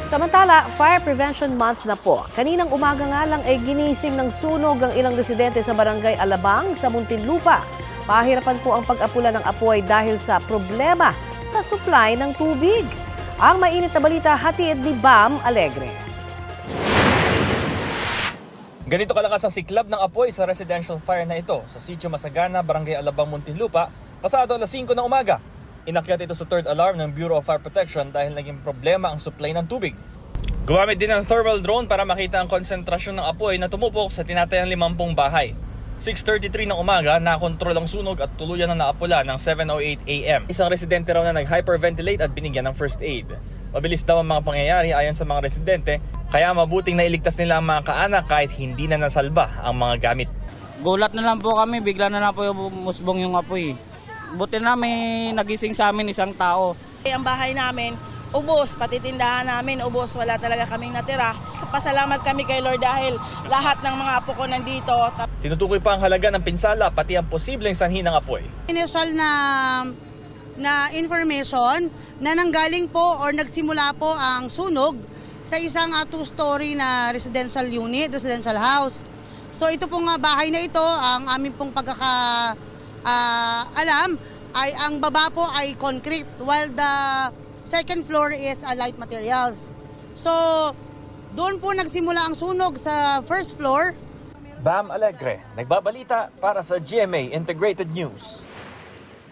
Samantala, Fire Prevention Month na po. Kaninang umaga nga lang ay ginising ng sunog ang ilang residente sa Barangay Alabang sa Muntinlupa. Pahirapan po ang pag-apula ng apoy dahil sa problema sa supply ng tubig. Ang mainit na balita hatid ni Bam Alegre. Ganito kalakas ang siklab ng apoy sa residential fire na ito sa Sitio Masagana, Barangay Alabang, Muntinlupa, pasado alas 5 ng umaga. Inakyat ito sa third alarm ng Bureau of Fire Protection dahil naging problema ang supply ng tubig. Gumamit din ng thermal drone para makita ang konsentrasyon ng apoy na tumupok sa tinatayang 50 bahay. 6:33 ng umaga, nakontrol ang sunog at tuluyan na naapula ng 7:08 AM. Isang residente raw na nag-hyperventilate at binigyan ng first aid. Mabilis daw ang mga pangyayari ayon sa mga residente, kaya mabuting nailigtas nila ang mga kaanak kahit hindi na nasalba ang mga gamit. Gulat na lang po kami, bigla na lang po musbong yung apoy. Buti na may nagising sa amin isang tao. Ang bahay namin, ubos, pati tindahan namin, ubos, wala talaga kaming natira. Pasalamat kami kay Lord dahil lahat ng mga apo ko nandito. Tinutukoy pa ang halaga ng pinsala pati ang posibleng sanhi ng apoy. Initial na information na nanggaling po or nagsimula po ang sunog sa isang two-story na residential unit, residential house. So ito pong bahay na ito, ang aming pong alam ay ang baba po ay concrete while the second floor is light materials. So doon po nagsimula ang sunog sa first floor. Bam Alegre, nagbabalita para sa GMA Integrated News.